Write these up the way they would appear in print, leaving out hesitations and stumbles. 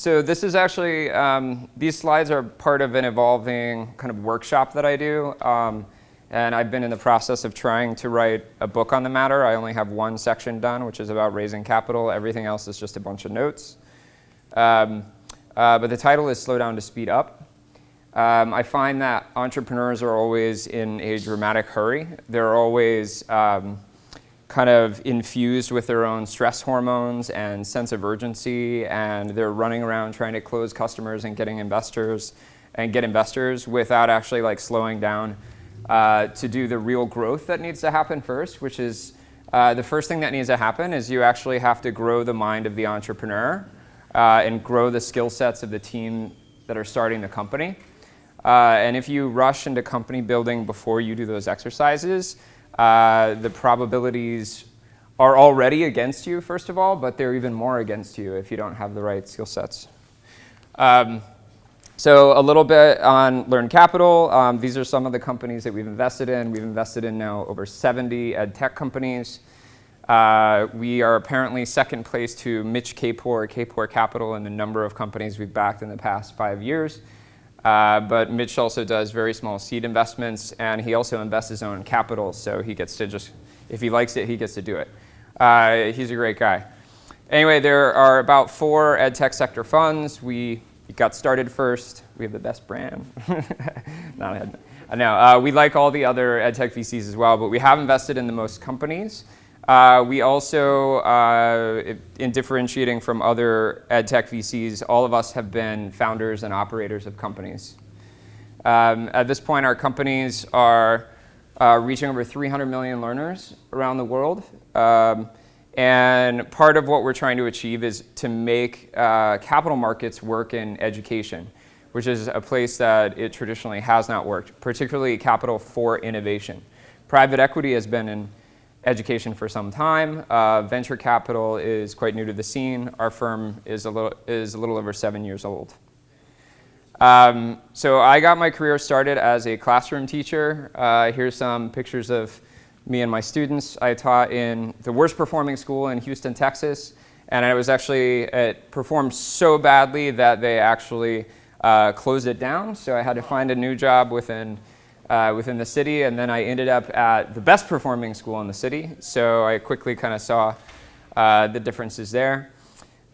So this is actually, these slides are part of an evolving kind of workshop that I do. And I've been in the process of trying to write a book on the matter. I only have one section done, which is about raising capital. Everything else is just a bunch of notes. But the title is Slow Down to Speed Up. I find that entrepreneurs are always in a dramatic hurry. They're always kind of infused with their own stress hormones and sense of urgency, and they're running around trying to close customers and getting investors and get investors without actually like slowing down to do the real growth that needs to happen first, which is the first thing that needs to happen is you actually have to grow the mind of the entrepreneur and grow the skill sets of the team that are starting the company. And if you rush into company building before you do those exercises, the probabilities are already against you, first of all, but they're even more against you if you don't have the right skill sets. So a little bit on LearnCapital. These are some of the companies that we've invested in. We've invested in now over 70 EdTech companies. We are apparently second place to Mitch Kapor Capital in the number of companies we've backed in the past 5 years. But Mitch also does very small seed investments, and he also invests his own capital, so he gets to just, if he likes it, he gets to do it. He's a great guy. Anyway, there are about 4 EdTech sector funds. We got started first. We have the best brand. No, we like all the other EdTech VCs as well, but we have invested in the most companies. We also, in differentiating from other EdTech VCs, all of us have been founders and operators of companies. At this point, our companies are reaching over 300 million learners around the world. And part of what we're trying to achieve is to make capital markets work in education, which is a place that it traditionally has not worked, particularly capital for innovation. Private equity has been in education for some time. Venture capital is quite new to the scene. Our firm is a little over 7 years old. So I got my career started as a classroom teacher. Here's some pictures of me and my students. I taught in the worst performing school in Houston, Texas, and it performed so badly that they actually closed it down. So I had to find a new job within the city, and then I ended up at the best performing school in the city. So I quickly kind of saw the differences there.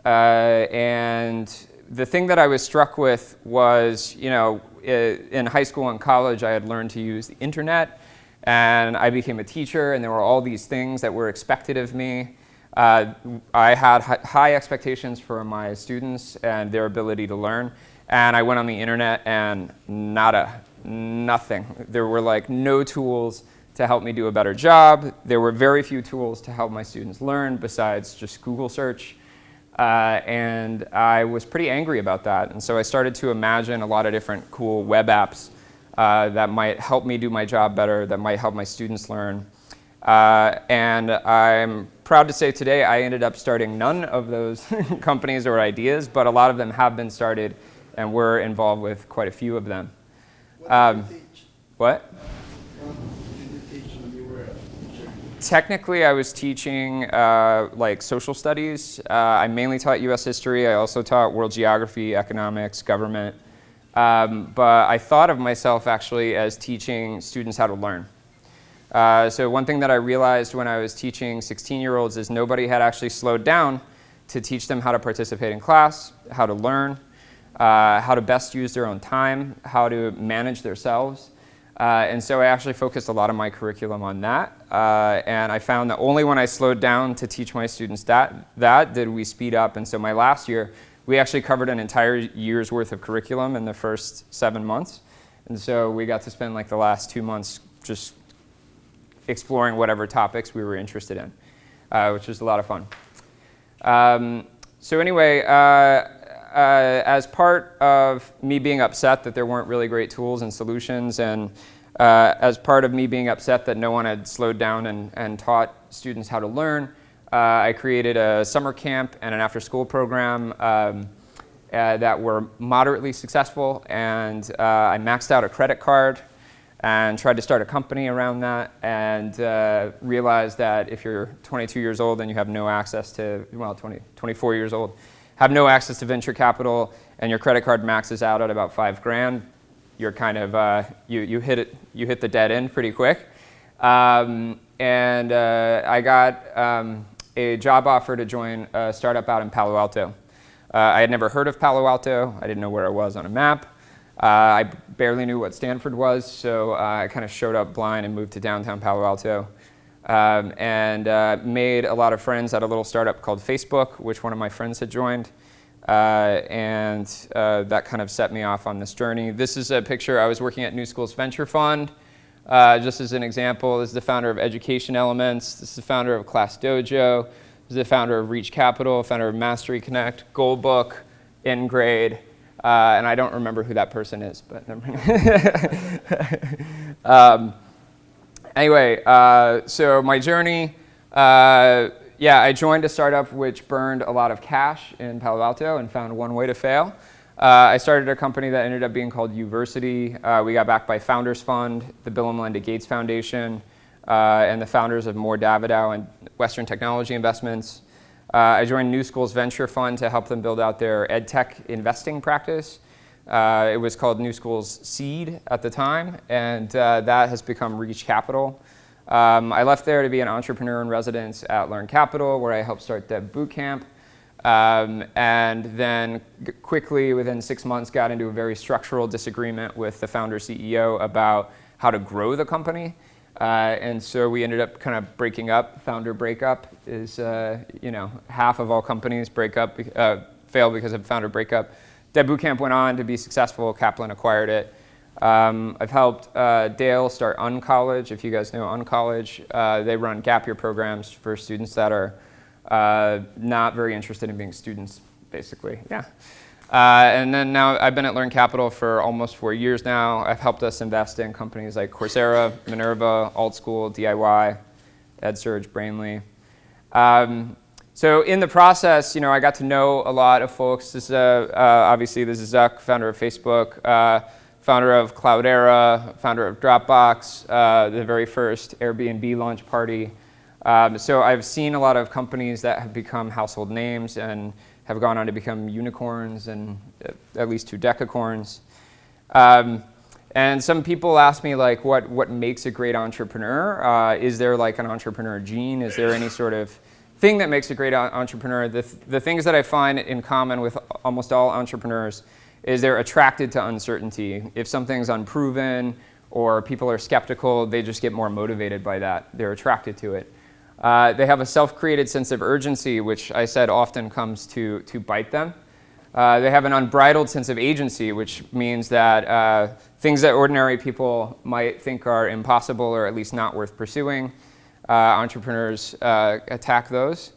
And the thing that I was struck with was, in high school and college, I had learned to use the internet, and I became a teacher, and there were all these things that were expected of me. I had high expectations for my students and their ability to learn, and I went on the internet and nothing. There were like no tools to help me do a better job. There were very few tools to help my students learn besides just Google search. And I was pretty angry about that. And so I started to imagine a lot of different cool web apps that might help me do my job better, that might help my students learn. And I'm proud to say today I ended up starting none of those companies or ideas, but a lot of them have been started, and we're involved with quite a few of them. What did you teach? What? What did you teach when you were a teacher? Technically, I was teaching like social studies. I mainly taught U.S. history. I also taught world geography, economics, government. But I thought of myself actually as teaching students how to learn. So one thing that I realized when I was teaching 16-year-olds is nobody had actually slowed down to teach them how to participate in class, how to learn, how to best use their own time, how to manage themselves. And so I actually focused a lot of my curriculum on that. And I found that only when I slowed down to teach my students that did we speed up. And so my last year, we actually covered an entire year's worth of curriculum in the first 7 months. And so we got to spend like the last 2 months just exploring whatever topics we were interested in, which was a lot of fun. So anyway, as part of me being upset that there weren't really great tools and solutions, and as part of me being upset that no one had slowed down and taught students how to learn, I created a summer camp and an after-school program that were moderately successful, and I maxed out a credit card and tried to start a company around that, and realized that if you're 22 years old and you have no access to, well, 24 years old, have no access to venture capital and your credit card maxes out at about $5,000, you're kind of, you hit the dead end pretty quick. And I got a job offer to join a startup out in Palo Alto. I had never heard of Palo Alto. I didn't know where it was on a map. I barely knew what Stanford was, so I kind of showed up blind and moved to downtown Palo Alto. And made a lot of friends at a little startup called Facebook, which one of my friends had joined. And that kind of set me off on this journey. This is a picture. I was working at New Schools Venture Fund. Just as an example, this is the founder of Education Elements. This is the founder of Class Dojo. This is the founder of Reach Capital, founder of Mastery Connect, Gold Book, InGrade. And I don't remember who that person is, but anyway, so my journey, yeah, I joined a startup which burned a lot of cash in Palo Alto and found one way to fail. I started a company that ended up being called Uversity. We got backed by Founders Fund, the Bill and Melinda Gates Foundation, and the founders of Moore Davidow and Western Technology Investments. I joined New Schools Venture Fund to help them build out their EdTech investing practice. It was called New Schools Seed at the time, and that has become Reach Capital. I left there to be an entrepreneur in residence at LearnCapital, where I helped start Dev Bootcamp. And then quickly, within 6 months, got into a very structural disagreement with the founder CEO about how to grow the company. And so we ended up kind of breaking up. Founder breakup is, you know, half of all companies fail because of founder breakup. Dev Bootcamp went on to be successful. Kaplan acquired it. I've helped Dale start UnCollege. If you guys know UnCollege, they run gap year programs for students that are not very interested in being students, basically. Yeah. And then now I've been at LearnCapital for almost 4 years now. I've helped us invest in companies like Coursera, Minerva, AltSchool, DIY, EdSurge, Brainly. So in the process, you know, I got to know a lot of folks. This is obviously this is Zuck, founder of Facebook, founder of Cloudera, founder of Dropbox, the very first Airbnb launch party. So I've seen a lot of companies that have become household names and have gone on to become unicorns and at least 2 decacorns. And some people ask me, like, what makes a great entrepreneur? Is there like an entrepreneur gene? Is there any sort of thing that makes a great entrepreneur? The things that I find in common with almost all entrepreneurs is they're attracted to uncertainty. If something's unproven or people are skeptical, they just get more motivated by that. They're attracted to it. They have a self-created sense of urgency, which I said often comes to bite them. They have an unbridled sense of agency, which means that things that ordinary people might think are impossible or at least not worth pursuing, entrepreneurs attack those.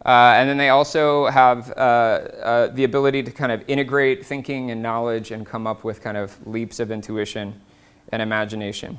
And then they also have the ability to kind of integrate thinking and knowledge and come up with kind of leaps of intuition and imagination.